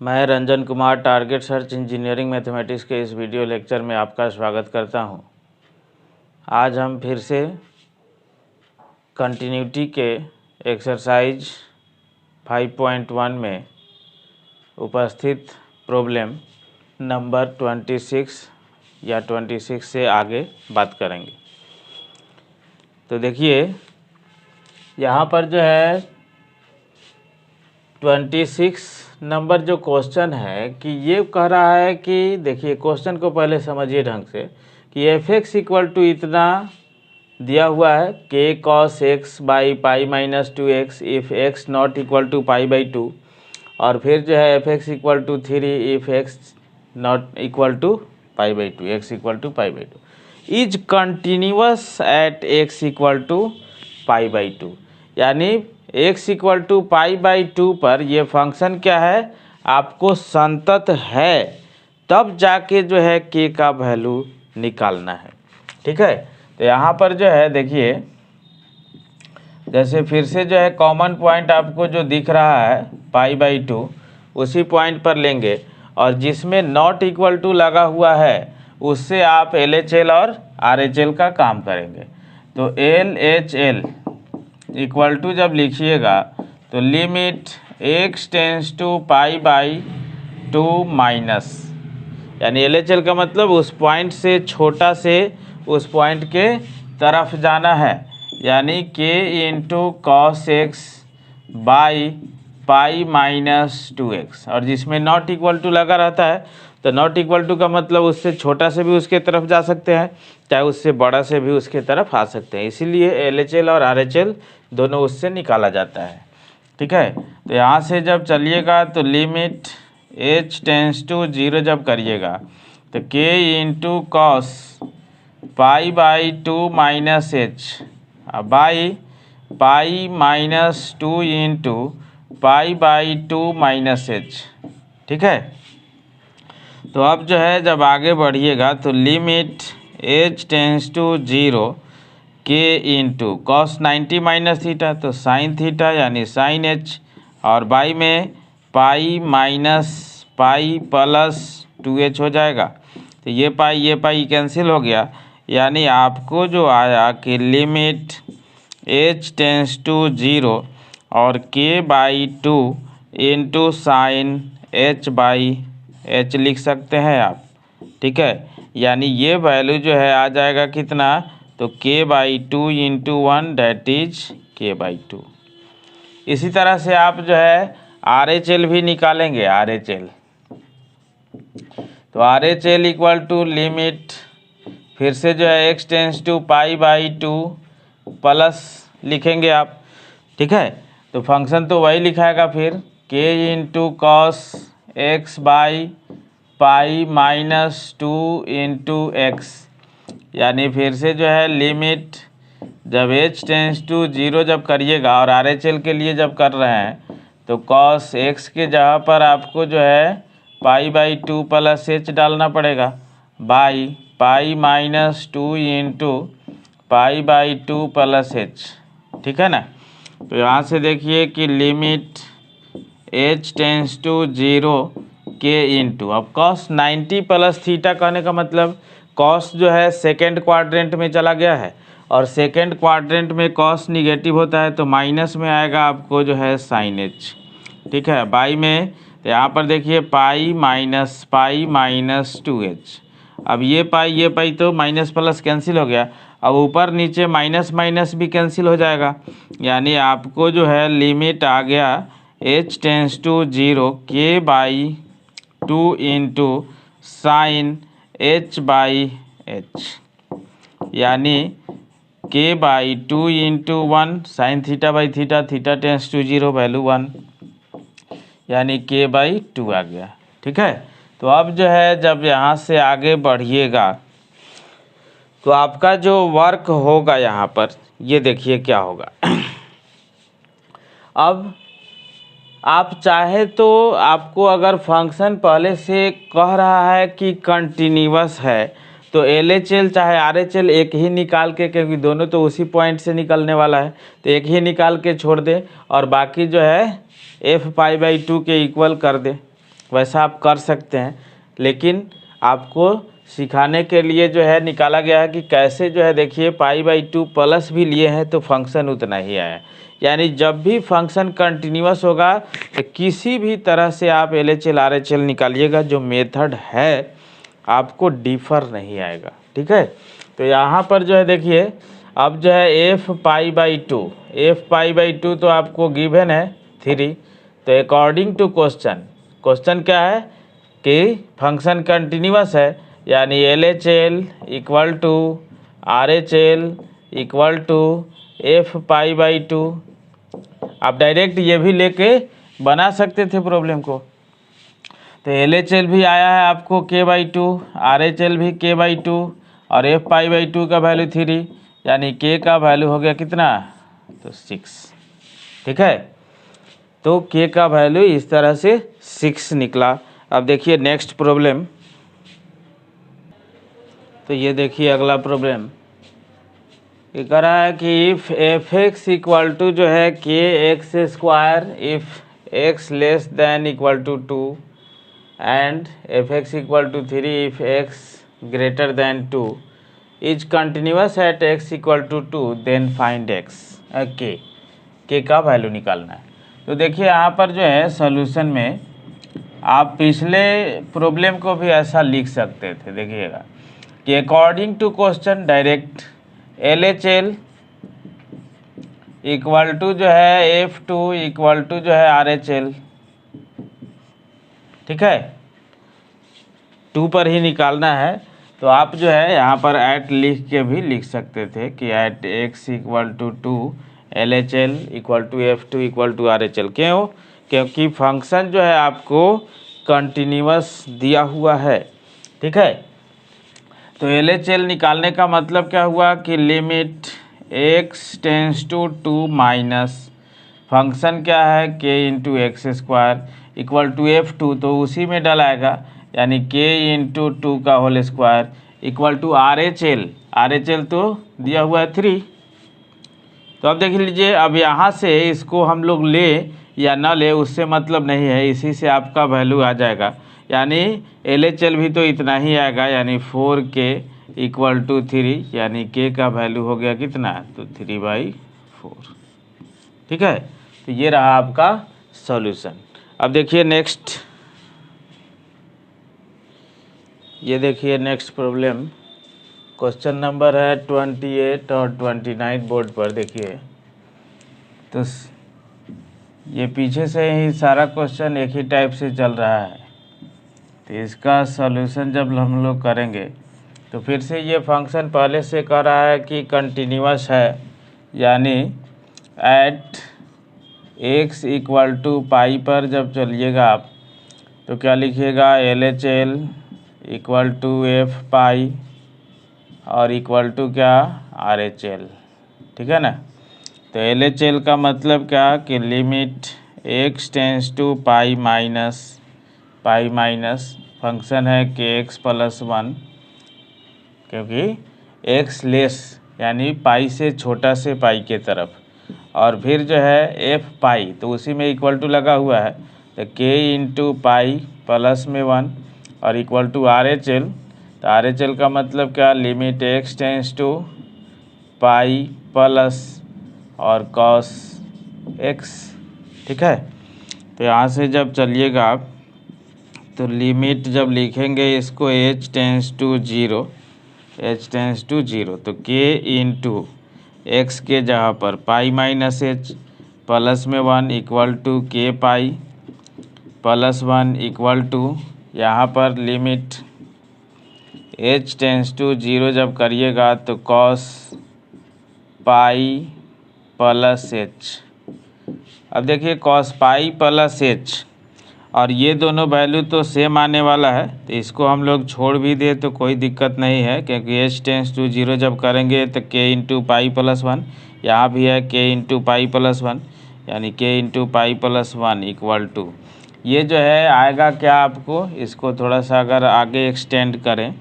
मैं Ranjan Kumar target search engineering mathematics के इस वीडियो लेक्चर में आपका स्वागत करता हूं। आज हम फिर से कंटिन्यूटी के एक्सरसाइज 5.1 में उपस्थित प्रॉब्लम नंबर 26 या 26 से आगे बात करेंगे। तो देखिए यहाँ पर जो है 26 नंबर जो क्वेश्चन है कि ये कह रहा है कि देखिए क्वेश्चन को पहले समझिए ढंग से कि एफ एक्स इक्वल टू इतना दिया हुआ है k cos x by pi minus 2x if x not equal to pi by 2 और फिर जो है F X equal to 3 if x not equal to pi by 2 x equal to pi by 2 is continuous at x equal to pi by 2, यानी x equal to pi by 2 पर ये function क्या है, आपको संतत है, तब जाके जो है k का वैल्यू निकालना है। ठीक है, तो यहाँ पर जो है देखिए जैसे फिर से जो है कॉमन पॉइंट आपको जो दिख रहा है पाई बाई 2 उसी पॉइंट पर लेंगे और जिसमें नॉट इक्वल टू लगा हुआ है उससे आप LHL और RHL का काम करेंगे। तो LHL इक्वल टू जब लिखिएगा तो limit x tends to pi by 2 minus, यानी LHL का मतलब उस पॉइंट से छोटा से उस पॉइंट के तरफ जाना है, यानी k into cos x by pi minus 2x और जिसमें नॉट इक्वल टू लगा रहता है तो नॉट इक्वल टू का मतलब उससे छोटा से भी उसके तरफ जा सकते हैं, चाहे उससे बड़ा से भी उसके तरफ आ सकते हैं, इसीलिए LHL और RHL दोनों उससे निकाला जाता है। ठीक है, तो यहाँ से जब चलिएगा तो लिमिट h टेंस टू 0 जब करिएगा तो k into cos pi by 2 minus H by pi minus 2 into pi by 2 minus H. ठीक है, तो अब जो है जब आगे बढ़िएगा तो limit h tends to 0 k into cos 90 minus theta तो साइन थीटा यानी साइन h और बाई में pi minus pi plus 2h हो जाएगा। तो ये पाई कैंसिल हो गया, यानी आपको जो आया कि लिमिट h टेंस टू 0 और k by 2 into sine h by h लिख सकते हैं आप। ठीक है, यानी ये वैल्यू जो है आ जाएगा कितना, तो k by 2 into 1 that is k by 2। इसी तरह से आप जो है RHL भी निकालेंगे। RHL तो RHL इक्वल टू लिमिट फिर से जो है x tends to pi by 2 plus लिखेंगे आप। ठीक है, तो फंक्शन तो वही लिखाएगा फिर k into cos x by pi minus 2 into x, यानी फिर से जो है लिमिट जब h टेंस टू 0 जब करिएगा और RHL के लिए जब कर रहे हैं तो कॉस x के जगह पर आपको जो है पाई बाई 2 प्लस h डालना पड़ेगा by pi minus 2 into pi by 2 plus h। ठीक है ना, तो यहाँ से देखिए कि limit h tends to 0 k into अब कॉस 90 प्लस थीटा कहने का मतलब कॉस जो है सेकेंड क्वाड्रेंट में चला गया है और सेकेंड क्वाड्रेंट में कॉस निगेटिव होता है तो माइनस में आएगा आपको जो है साइन h। ठीक है, बाई में तो यहाँ पर देखिए पाई माइनस 2h। अब ये पाई तो माइनस प्लस कैंसिल हो गया, अब ऊपर नीचे माइनस माइनस भी कैंसिल हो जाएगा, यानी आपको जो है लिमिट आ गया h tends to 0 k by 2 into sine h by h, यानी k by 2 into 1 sine theta by theta, theta tends to 0 value 1, यानी k बाई 2 आ गया। ठीक है, तो अब जो है जब यहाँ से आगे बढ़िएगा तो आपका जो वर्क होगा यहाँ पर ये देखिए क्या होगा। अब आप चाहे तो आपको अगर फंक्शन पहले से कह रहा है कि कंटिन्यूअस है तो LHL चाहे RHL एक ही निकाल के, क्योंकि दोनों तो उसी पॉइंट से निकलने वाला है, तो एक ही निकाल के छोड़ दे और बाकी जो है f पाई बाई 2 के इक्वल कर दे। वैसा आप कर सकते हैं, लेकिन आपको सिखाने के लिए जो है निकाला गया है कि कैसे जो है देखिए π/2 प्लस भी लिए हैं तो फंक्शन उतना ही आया। यानी जब भी फंक्शन कंटिन्यूअस होगा तो किसी भी तरह से आप LHL RHL निकालिएगा, जो मेथड है आपको डिफर नहीं आएगा। ठीक है, तो यहाँ पर जो है देखिए अब जो है f π/2 तो आपको गिवन है 3। तो अकॉर्डिंग टू क्वेश्चन क्या है कि फंक्शन कंटिन्यूअस है, यानी LHL equal to RHL equal to f π/2। आप डायरेक्ट ये भी लेके बना सकते थे प्रॉब्लम को। तो LHL भी आया है आपको k/2, RHL भी k/2 और f π/2 का वैल्यू 3, यानी k का वैल्यू हो गया कितना, तो 6। ठीक है, तो k का वैल्यू इस तरह से 6 निकला। अब देखिए नेक्स्ट प्रॉब्लम। तो ये देखिए अगला प्रॉब्लम ये कह रहा है कि इफ़ f(x) इक्वल टू जो है kx², if x less than equal to 2 and f(x) equal to 3 if x greater than 2 is continuous at x equal to 2 then find x। k का वैल्यू निकालना है। तो देखिए यहाँ पर जो है सॉल्यूशन में आप पिछले प्रॉब्लम को भी ऐसा लिख सकते थे। देखिएगा कि according to question direct LHL equal to जो है F2 इक्वल टू जो है RHL। ठीक है, 2 पर ही निकालना है। तो आप जो है यहाँ पर एट लिख के भी लिख सकते थे कि at x equal to 2 LHL equal to F2 equal to RHL। क्यों? क्योंकि फंक्शन जो है आपको कंटिन्यूअस दिया हुआ है। ठीक है, तो LHL निकालने का मतलब क्या हुआ कि limit x tends to 2 minus function क्या है k into x² equal to F2, तो उसी में डलाएगा, यानी k इंटू 2 का whole square equal to RHL तो दिया हुआ है 3। तो अब देख लीजिए, अब यहाँ से इसको हम लोग ले या ना ले उससे मतलब नहीं है, इसी से आपका वैल्यू आ जाएगा। यानी LHL भी तो इतना ही आएगा, यानी 4k इक्वल टू 3, यानी k का वैल्यू हो गया कितना, तो 3/4। ठीक है, तो ये रहा आपका सॉल्यूशन। अब देखिए नेक्स्ट, ये देखिए नेक्स्ट प्रॉब्लम क्वेश्चन नंबर है 28 और 29 बोर्ड पर। देखिए तो ये पीछे से ही सारा क्वेश्चन एक ही टाइप से चल रहा है। तो इसका सॉल्यूशन जब हम लोग करेंगे तो फिर से ये फंक्शन पहले से कह रहा है कि कंटिन्यूअस है, यानी एट x इक्वल टू पाई पर जब चलिएगा आप तो क्या लिखिएगा, LHL इक्वल टू f(π) और इक्वल टू क्या, RHL। ठीक है ना, तो LHL का मतलब क्या कि limit x tends to pi minus function है kx प्लस 1, क्योंकि x लेस यानी पाई से छोटा से पाई के तरफ, और फिर जो है f(π) तो उसी में इक्वल टू लगा हुआ है, तो k इंटू पाई प्लस में 1 और इक्वल टू RHL। तो RHL का मतलब क्या, limit x tends to pi plus और cos x। ठीक है, तो यहाँ से जब चलिएगा आप तो लिमिट जब लिखेंगे इसको h टेंस टू 0 तो k इंटू एक्स के जगह पर पाई माइनस h प्लस में 1 equal to k pi plus 1 equal to यहाँ पर लिमिट h टेंस टू 0 जब करिएगा तो cos पाई प्लस h। अब देखिए cos पाई प्लस h और ये दोनों वैल्यू तो सेम आने वाला है, तो इसको हम लोग छोड़ भी दे तो कोई दिक्कत नहीं है, क्योंकि h टेंस टू 0 जब करेंगे तो k इंटू पाई प्लस 1, यहाँ भी है k इंटू पाई प्लस 1, यानी k into pi plus 1 equal to ये जो है आएगा क्या आपको, इसको थोड़ा सा अगर आगे एक्सटेंड करें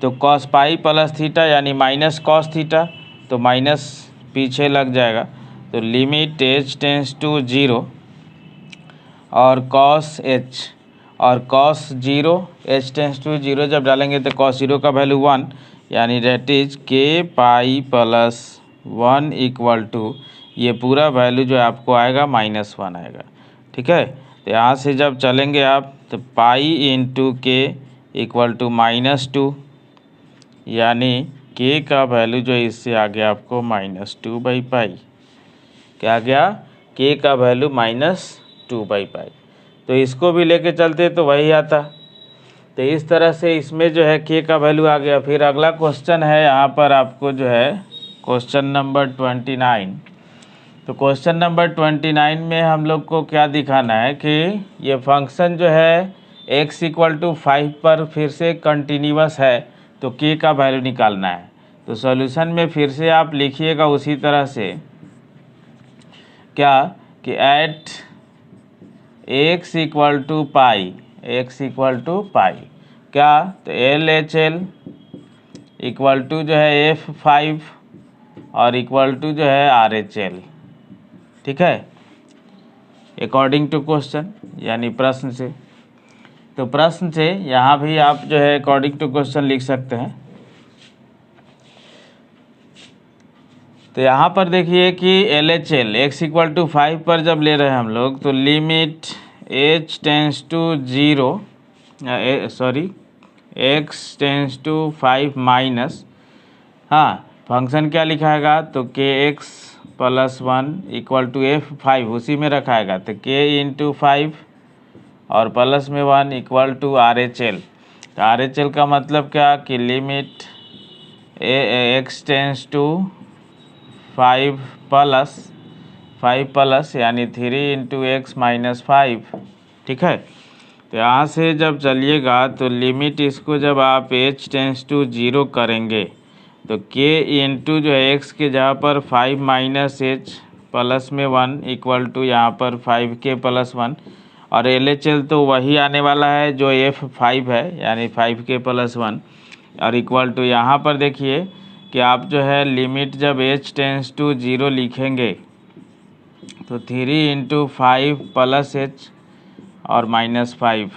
तो cos पाई प्लस थीटा यानी माइनस cos थीटा, तो माइनस पीछे लग जाएगा, तो लिमिट h टेंस टू 0 और cos h और कॉस 0 h टेंस टू 0 जब डालेंगे तो कॉस 0 का वैल्यू 1, यानी that is k pi plus 1 equal to ये पूरा वैल्यू जो आपको आएगा -1 आएगा। ठीक है, तो यहाँ से जब चलेंगे आप तो पाई इंटू के इक्वल टू -2, यानी k का वैल्यू जो इससे आ गया आपको -2/पाई। क्या आ गया? k का वैल्यू -2/पाई। तो इसको भी लेके चलते तो वही आता। तो इस तरह से इसमें जो है k का वैल्यू आ गया। फिर अगला क्वेश्चन है यहाँ पर आपको जो है क्वेश्चन नंबर 29। तो क्वेश्चन नंबर 29 में हम लोग को क्या दिखाना है कि ये फंक्शन जो है x इक्वल टू 5 पर फिर से कंटिन्यूअस है, तो k का वैल्यू निकालना है। तो सॉल्यूशन में फिर से आप लिखिएगा उसी तरह से, क्या कि at x equal to pi, x equal to pi क्या, तो LHL इक्वल टू जो है F5 और इक्वल टू जो है RHL। ठीक है, अकॉर्डिंग टू क्वेश्चन, यानी प्रश्न से। तो प्रश्न से यहाँ भी आप जो है अकॉर्डिंग टू क्वेश्चन लिख सकते हैं। तो यहाँ पर देखिए कि LHL x इक्वल टू 5 पर जब ले रहे हैं हम लोग, तो limit h tends to 0 x tends to 5 minus, हाँ फंक्शन क्या लिखाएगा, तो kx plus 1 equal to F5 उसी में रखाएगा, तो k इंटू 5 और प्लस में 1 इक्वल टू RHL। तो RHL का मतलब क्या कि limit x tends to 5 plus यानी 3 इंटू एक्स माइनस 5। ठीक है, तो यहाँ से जब चलिएगा तो लिमिट इसको जब आप h टेंस टू 0 करेंगे तो k इंटू जो है x के जगह पर 5 माइनस h प्लस में 1 इक्वल टू यहाँ पर 5k प्लस 1, और LHL तो वही आने वाला है जो F5 है, यानी 5k प्लस 1, और इक्वल टू यहाँ पर देखिए कि आप जो है लिमिट जब h टेंस टू 0 लिखेंगे तो 3 इंटू 5 प्लस h और माइनस 5।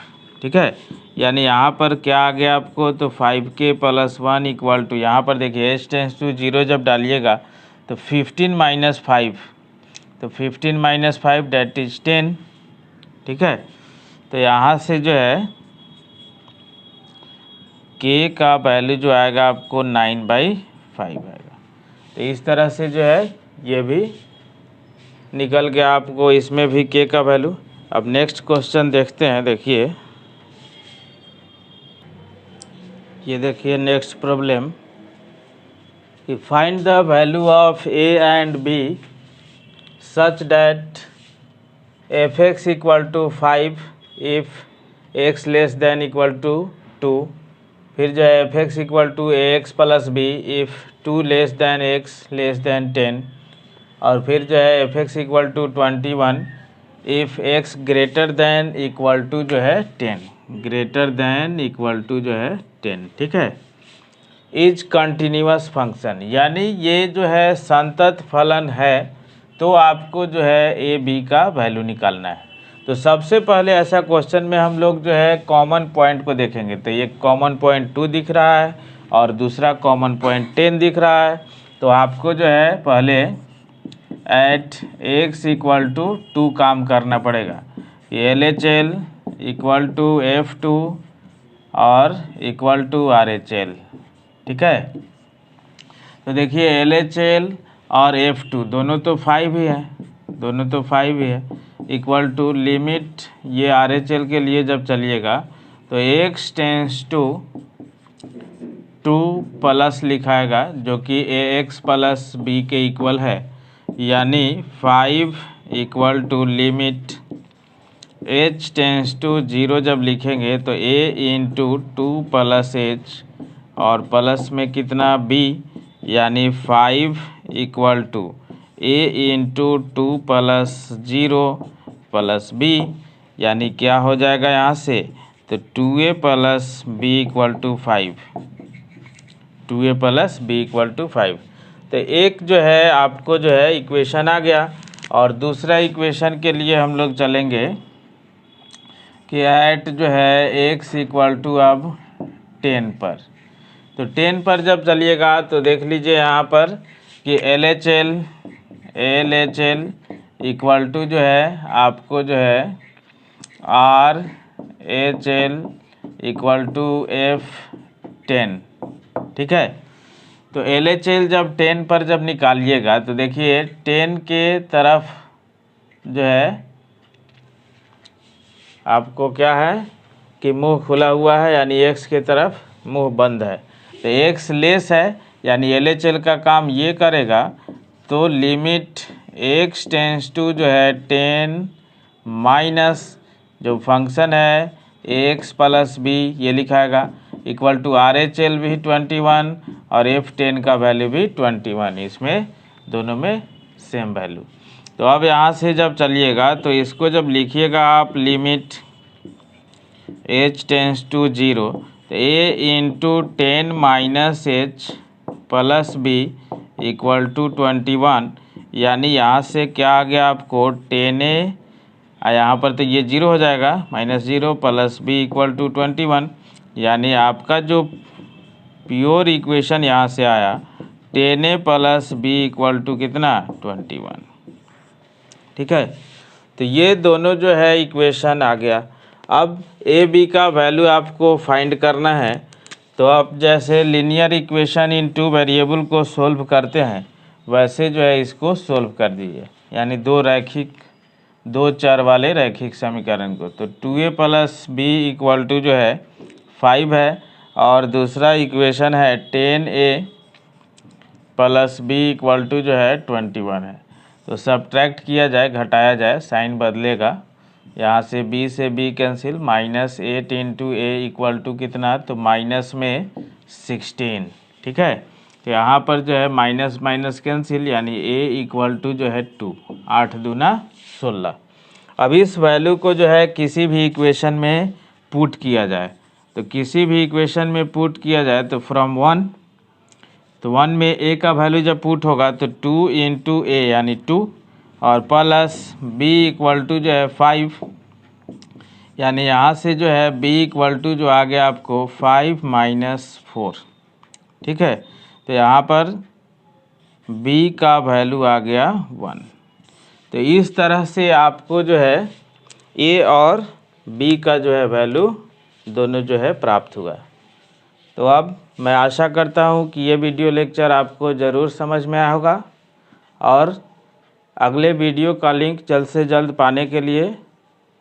ठीक है, यानी यहाँ पर क्या आ गया आपको, तो 5k प्लस 1 इक्वल टू यहाँ पर देखिए h टेंस टू 0 जब डालिएगा तो 15 माइनस 5, तो 15 माइनस 5 डेट इज 10। ठीक है, तो यहाँ से जो है k का वैल्यू जो आएगा आपको 9/5 आएगा। तो इस तरह से जो है ये भी निकल गया आपको, इसमें भी k का वैल्यू। अब नेक्स्ट क्वेश्चन देखते हैं। देखिए ये देखिए नेक्स्ट प्रॉब्लम कि find the value of a and b such that f(x) equal to 5 if x less than equal to 2। फिर जो है f(x) equal to ax plus b if 2 less than x less than 10, और फिर जो है f(x) equal to 21 if x greater than equal to जो है 10, greater than equal to जो है 10। ठीक है, इज कंटिन्यूअस फंक्शन, यानी ये जो है संतत फलन है, तो आपको जो है ए बी का वैल्यू निकालना है। तो सबसे पहले ऐसा क्वेश्चन में हम लोग जो है कॉमन पॉइंट को देखेंगे। तो ये कॉमन पॉइंट 2 दिख रहा है और दूसरा कॉमन पॉइंट 10 दिख रहा है। तो आपको जो है पहले एट x इक्वल टू 2 काम करना पड़ेगा। LHL इक्वल टू F2 और इक्वल टू RHL। ठीक है, तो देखिए LHL और F2 दोनों तो 5 ही है, दोनों तो 5 ही है, इक्वल टू लिमिट ये RHL के लिए जब चलिएगा तो x टेंस टू 2 प्लस लिखाएगा जो कि ax प्लस b के इक्वल है, यानी 5 equal to limit h tends to 0 जब लिखेंगे तो a इंटू 2 प्लस h और प्लस में कितना b, यानी 5 equal to a into 2 plus 0 plus b, यानी क्या हो जाएगा यहाँ से, तो 2a plus b equal to 5, 2a plus b equal to 5। तो एक जो है आपको जो है इक्वेशन आ गया, और दूसरा इक्वेशन के लिए हम लोग चलेंगे कि एट जो है x इक्वल टू अब 10 पर, तो 10 पर जब चलिएगा तो देख लीजिए यहाँ पर कि L H L equal to जो है आपको जो है R H L equal to F10, ठीक है। तो एल एच एल जब 10 पर जब निकालिएगा तो देखिए 10 के तरफ जो है आपको क्या है कि मुंह खुला हुआ है, यानी x के तरफ मुंह बंद है, तो x लेस है, यानी एल एच एल का काम ये करेगा। तो लिमिट x टेंस टू जो है 10 माइनस जो फंक्शन है x प्लस b ये लिखाएगा equal to R H L भी 21 और F10 का वैल्यू भी 21, इसमें दोनों में सेम वैल्यू। तो अब यहाँ से जब चलिएगा तो इसको जब लिखिएगा आप लिमिट h टेंस टू 0 तो a into 10 minus h plus b equal to 21, यानी यहाँ से क्या आ गया आपको 10a, यहाँ पर तो ये 0 हो जाएगा, minus 0 plus b equal to 21, यानी आपका जो प्योर इक्वेशन यहाँ से आया 10a plus b equal to कितना 21, ठीक है। तो ये दोनों जो है इक्वेशन आ गया। अब ए बी का वैल्यू आपको फाइंड करना है, तो आप जैसे linear equation in two variable को सोल्व करते हैं वैसे जो है इसको सोल्व कर दीजिए, यानी दो चर वाले रैखिक समीकरण को। तो 2a plus b equal to जो है 5 है, और दूसरा इक्वेशन है 10a plus b equal to जो है 21 है। तो सब्ट्रैक्ट किया जाए, घटाया जाए, साइन बदलेगा, यहाँ से b cancel, minus 8 into a equal to कितना, तो माइनस में 16, ठीक है। तो यहाँ पर जो है माइनस माइनस कैंसिल, यानी a इक्वल टू जो है 2, 8 दूना 16। अब इस वैल्यू को जो है किसी भी इक्वेशन में पुट किया जाए, तो किसी भी इक्वेशन में पुट किया जाए तो फ्रॉम 1, तो 1 में a का वैल्यू जब पुट होगा तो 2 इंटू ए यानी 2, और प्लस b इक्वल टू जो है 5, यानी यहाँ से जो है b इक्वल टू जो आ गया आपको 5 माइनस 4, ठीक है। तो यहाँ पर b का वैल्यू आ गया 1। तो इस तरह से आपको जो है a और b का जो है वैल्यू दोनों जो है प्राप्त हुआ। तो अब मैं आशा करता हूँ कि ये वीडियो लेक्चर आपको ज़रूर समझ में आया होगा, और अगले वीडियो का लिंक जल्द से जल्द पाने के लिए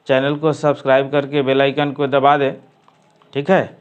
चैनल को सब्सक्राइब करके बेल आइकन को दबा दें, ठीक है।